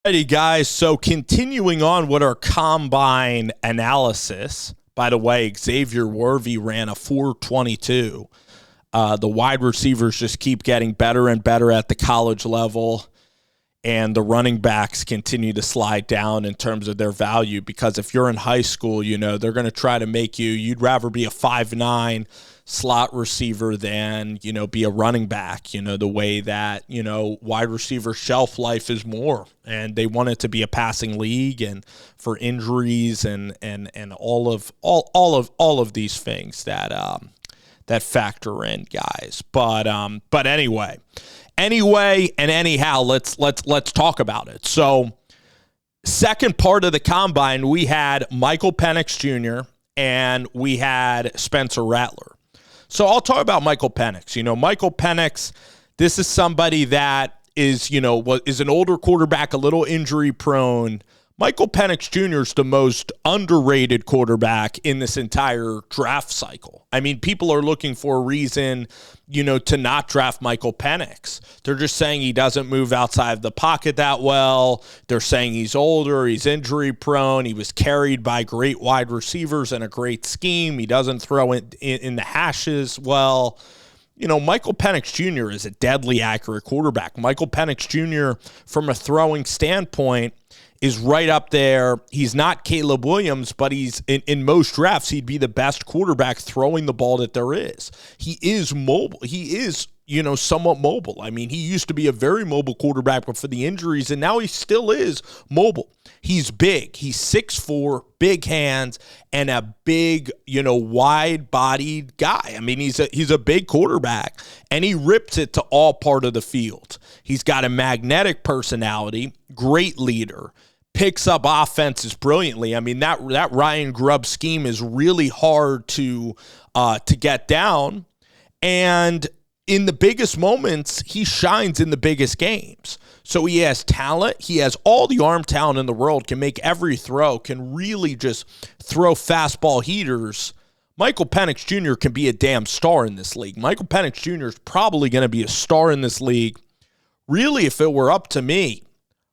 Alrighty, guys. So continuing on with our combine analysis. By the way, Xavier Worthy ran a 4.22. The wide receivers just keep getting better and better at the college level, and the running backs continue to slide down in terms of their value because if you're in high school, they're going to try to make you'd rather be a 5'9" slot receiver than, be a running back, the way that, wide receiver shelf life is more, and they want it to be a passing league and for injuries and all of these things that factor in, guys. But anyway, and anyhow, let's talk about it. So, second part of the combine, we had Michael Penix Jr. and we had Spencer Rattler. So I'll talk about Michael Penix. Michael Penix, this is somebody that is an older quarterback, a little injury prone. Michael Penix Jr. is the most underrated quarterback in this entire draft cycle. I mean, people are looking for a reason, to not draft Michael Penix. They're just saying he doesn't move outside of the pocket that well. They're saying he's older, he's injury prone, he was carried by great wide receivers and a great scheme. He doesn't throw in the hashes well. Michael Penix Jr. is a deadly accurate quarterback. Michael Penix Jr., from a throwing standpoint, is right up there. He's not Caleb Williams, but he's in most drafts, he'd be the best quarterback throwing the ball that there is. He is mobile. He is, somewhat mobile. I mean, he used to be a very mobile quarterback before the injuries, and now he still is mobile. He's big. He's 6'4", big hands, and a big, wide-bodied guy. I mean, he's a big quarterback, and he rips it to all part of the field. He's got a magnetic personality, great leader, picks up offenses brilliantly. I mean, that Ryan Grubb scheme is really hard to get down, and in the biggest moments, he shines in the biggest games. So he has talent. He has all the arm talent in the world, can make every throw, can really just throw fastball heaters. Michael Penix Jr. can be a damn star in this league. Michael Penix Jr. is probably going to be a star in this league. Really, if it were up to me,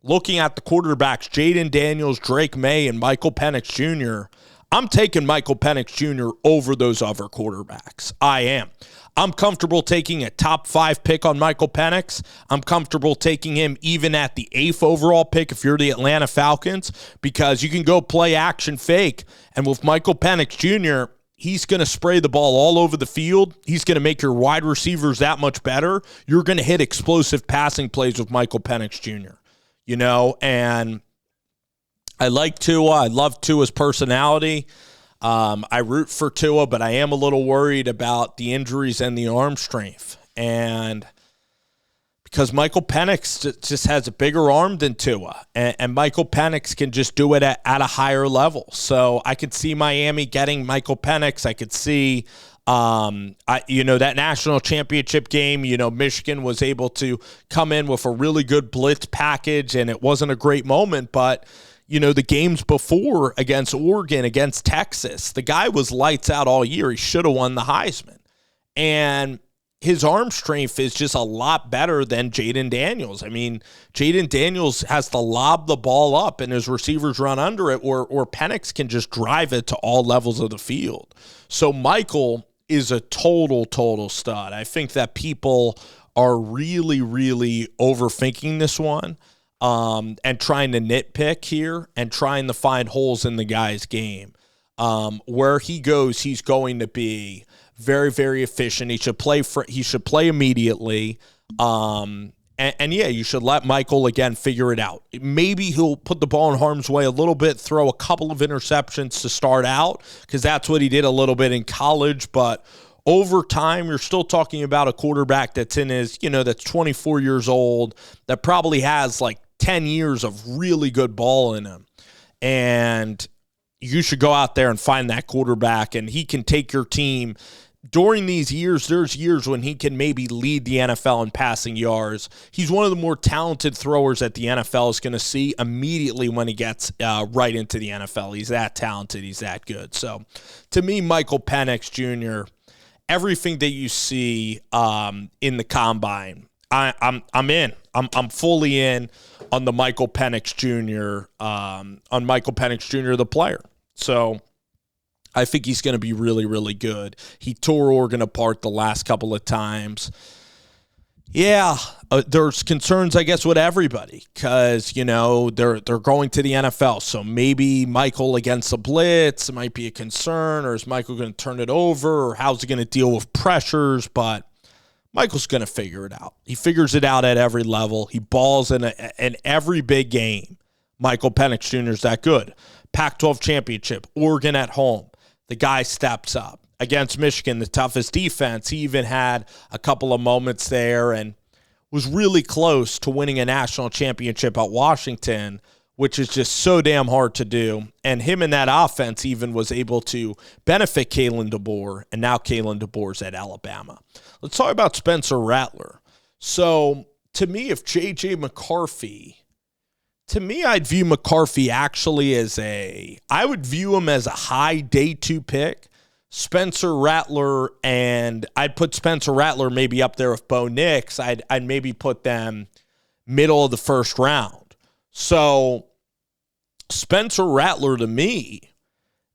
looking at the quarterbacks, Jaden Daniels, Drake May, and Michael Penix Jr., I'm taking Michael Penix Jr. over those other quarterbacks. I am. I'm comfortable taking a top 5 pick on Michael Penix. I'm comfortable taking him even at the 8th overall pick if you're the Atlanta Falcons, because you can go play action fake. And with Michael Penix Jr., he's going to spray the ball all over the field. He's going to make your wide receivers that much better. You're going to hit explosive passing plays with Michael Penix Jr., and I like Tua. I love Tua's personality. I root for Tua, but I am a little worried about the injuries and the arm strength. And because Michael Penix just has a bigger arm than Tua, and Michael Penix can just do it at a higher level. So I could see Miami getting Michael Penix. I could see, that national championship game, Michigan was able to come in with a really good blitz package, and it wasn't a great moment, but the games before against Oregon, against Texas, the guy was lights out all year. He should have won the Heisman. And his arm strength is just a lot better than Jaden Daniels. I mean, Jaden Daniels has to lob the ball up and his receivers run under it, or Penix can just drive it to all levels of the field. So Michael is a total stud. I think that people are really, really overthinking this one. And trying to nitpick here and trying to find holes in the guy's game. Where he goes, he's going to be very, very efficient. He should play immediately. And yeah, you should let Michael again figure it out. Maybe he'll put the ball in harm's way a little bit, throw a couple of interceptions to start out, because that's what he did a little bit in college. But over time, you're still talking about a quarterback that's in his, that's 24 years old, that probably has like 10 years of really good ball in him. And you should go out there and find that quarterback, and he can take your team. During these years, there's years when he can maybe lead the NFL in passing yards. He's one of the more talented throwers that the NFL is going to see immediately when he gets right into the NFL. He's that talented. He's that good. So, to me, Michael Penix Jr., everything that you see in the combine, I'm in. I'm fully in on the Michael Penix Jr. On Michael Penix Jr. the player. So I think he's going to be really, really good. He tore Oregon apart the last couple of times. Yeah, there's concerns, I guess, with everybody because, they're going to the NFL. So maybe Michael against the blitz might be a concern, or is Michael going to turn it over, or how's he going to deal with pressures? But Michael's going to figure it out. He figures it out at every level. He balls in every big game. Michael Penix Jr. is that good. Pac-12 championship, Oregon at home. The guy steps up. Against Michigan, the toughest defense, he even had a couple of moments there and was really close to winning a national championship at Washington, which is just so damn hard to do. And him in that offense even was able to benefit Kalen DeBoer, and now Kalen DeBoer's at Alabama. Let's talk about Spencer Rattler. So, to me, if J.J. McCarthy, I'd view McCarthy actually I would view him as a high day 2 pick. Spencer Rattler, and I'd put Spencer Rattler maybe up there with Bo Nix. I'd maybe put them middle of the first round. So Spencer Rattler, to me,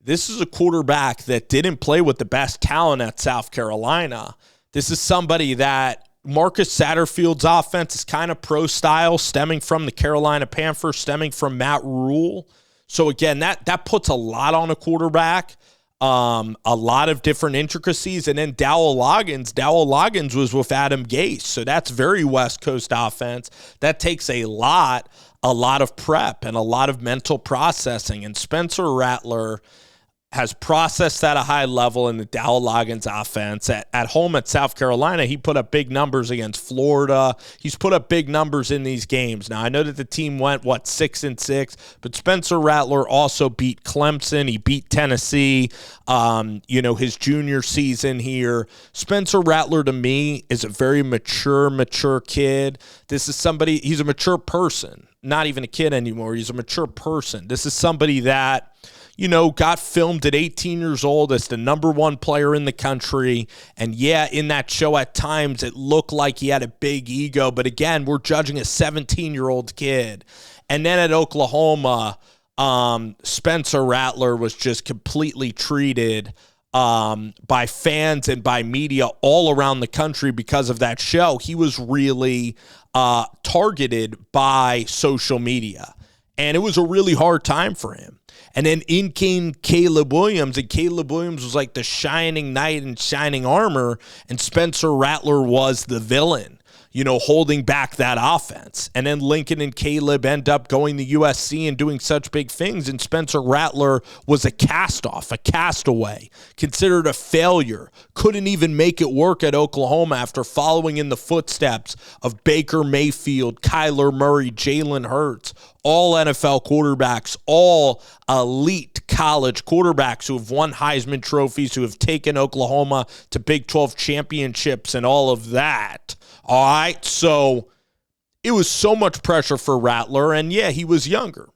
this is a quarterback that didn't play with the best talent at South Carolina. This is somebody that Marcus Satterfield's offense is kind of pro style, stemming from the Carolina Panthers, stemming from Matt Rule. So again, that puts a lot on a quarterback. A lot of different intricacies, and then Dowell Loggins was with Adam Gase, so that's very West Coast offense. That takes a lot of prep and a lot of mental processing, and Spencer Rattler has processed at a high level in the Dowell Loggins offense. At home at South Carolina, he put up big numbers against Florida. He's put up big numbers in these games. Now, I know that the team went, 6-6, but Spencer Rattler also beat Clemson. He beat Tennessee, his junior season here. Spencer Rattler, to me, is a very mature kid. This is somebody, he's a mature person, not even a kid anymore. He's a mature person. This is somebody that, got filmed at 18 years old as the number 1 player in the country. And yeah, in that show at times it looked like he had a big ego. But again, we're judging a 17-year-old kid. And then at Oklahoma, Spencer Rattler was just completely treated by fans and by media all around the country because of that show. He was really targeted by social media. And it was a really hard time for him. And then in came Caleb Williams, and Caleb Williams was like the shining knight in shining armor, and Spencer Rattler was the villain, holding back that offense. And then Lincoln and Caleb end up going to USC and doing such big things, and Spencer Rattler was a cast-off, a castaway, considered a failure, couldn't even make it work at Oklahoma after following in the footsteps of Baker Mayfield, Kyler Murray, Jalen Hurts, all NFL quarterbacks, all elite college quarterbacks who have won Heisman trophies, who have taken Oklahoma to Big 12 championships and all of that. All right, so it was so much pressure for Rattler, and yeah, he was younger.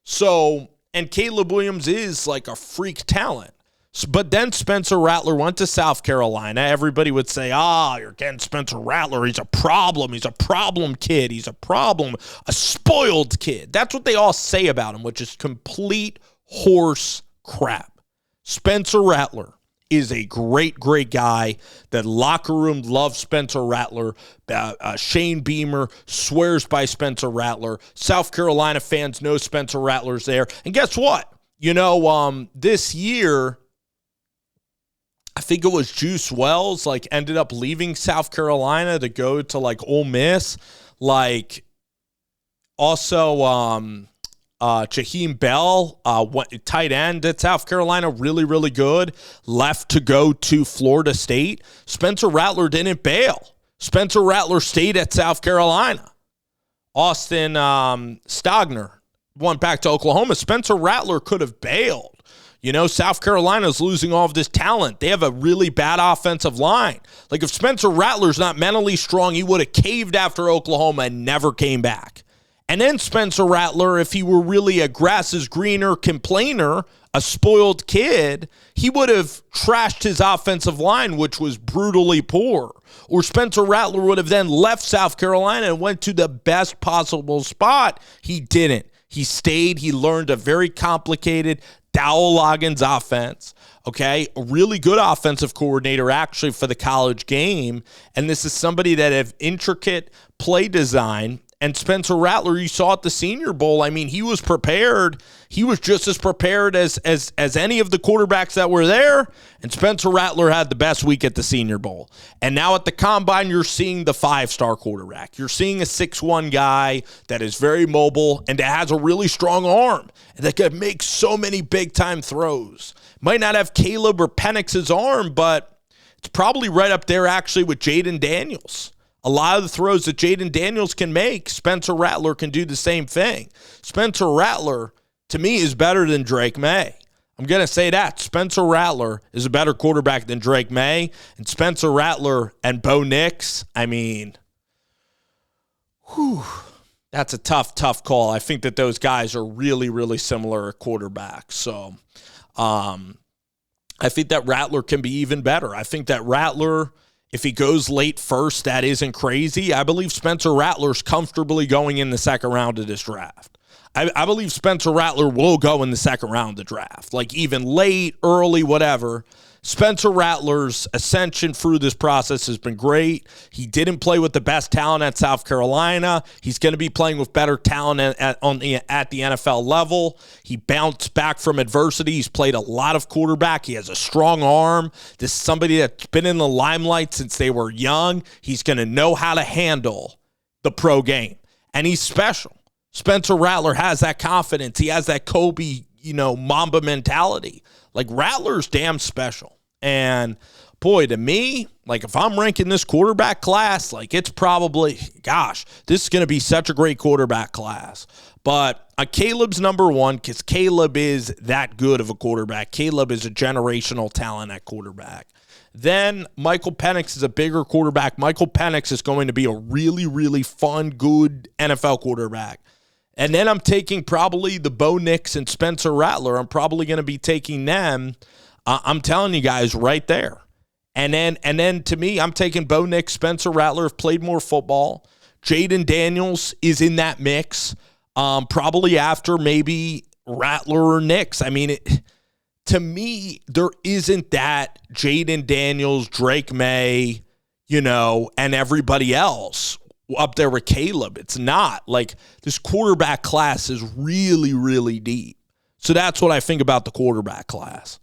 So, and Caleb Williams is like a freak talent. But then Spencer Rattler went to South Carolina. Everybody would say, you're getting Spencer Rattler. He's a problem. He's a problem kid. He's a problem, a spoiled kid. That's what they all say about him, which is complete horse crap. Spencer Rattler is a great, great guy. The locker room loves Spencer Rattler. Shane Beamer swears by Spencer Rattler. South Carolina fans know Spencer Rattler's there. And guess what? This year, I think it was Juice Wells, ended up leaving South Carolina to go to, Ole Miss. Also, Jaheim Bell, tight end at South Carolina, really, really good, left to go to Florida State. Spencer Rattler didn't bail. Spencer Rattler stayed at South Carolina. Austin Stogner went back to Oklahoma. Spencer Rattler could have bailed. South Carolina's losing all of this talent. They have a really bad offensive line. If Spencer Rattler's not mentally strong, he would have caved after Oklahoma and never came back. And then Spencer Rattler, if he were really a grass is greener complainer, a spoiled kid, he would have trashed his offensive line, which was brutally poor. Or Spencer Rattler would have then left South Carolina and went to the best possible spot. He didn't. He stayed. He learned a very complicated Dowell Loggins offense. Okay, a really good offensive coordinator actually for the college game. And this is somebody that have intricate play design. And Spencer Rattler, you saw at the Senior Bowl, I mean, he was prepared. He was just as prepared as any of the quarterbacks that were there. And Spencer Rattler had the best week at the Senior Bowl. And now at the Combine, you're seeing the 5-star quarterback. You're seeing a 6'1" guy that is very mobile and that has a really strong arm and that can make so many big-time throws. Might not have Caleb or Penix's arm, but it's probably right up there actually with Jaden Daniels. A lot of the throws that Jaden Daniels can make, Spencer Rattler can do the same thing. Spencer Rattler, to me, is better than Drake May. I'm going to say that. Spencer Rattler is a better quarterback than Drake May. And Spencer Rattler and Bo Nix, I mean, that's a tough call. I think that those guys are really, really similar at quarterback. So I think that Rattler can be even better. I think that Rattler, if he goes late first, that isn't crazy. I believe Spencer Rattler's comfortably going in the second round of this draft. I believe Spencer Rattler will go in the second round of the draft, like even late, early, whatever. Spencer Rattler's ascension through this process has been great. He didn't play with the best talent at South Carolina. He's going to be playing with better talent at the NFL level. He bounced back from adversity. He's played a lot of quarterback. He has a strong arm. This is somebody that's been in the limelight since they were young. He's going to know how to handle the pro game. And he's special. Spencer Rattler has that confidence. He has that Kobe, Mamba mentality. Like, Rattler's damn special. And, boy, to me, like, if I'm ranking this quarterback class, like, it's probably, gosh, this is going to be such a great quarterback class. But Caleb's number one because Caleb is that good of a quarterback. Caleb is a generational talent at quarterback. Then Michael Penix is a bigger quarterback. Michael Penix is going to be a really, really fun, good NFL quarterback. And then I'm taking probably the Bo Nix and Spencer Rattler. I'm probably going to be taking them. I'm telling you guys right there. And then to me, I'm taking Bo Nix, Spencer Rattler have played more football. Jaden Daniels is in that mix. Probably after maybe Rattler or Nix. I mean, to me, there isn't that Jaden Daniels, Drake May, and everybody else up there with Caleb. It's not. Like, this quarterback class is really, really deep. So that's what I think about the quarterback class.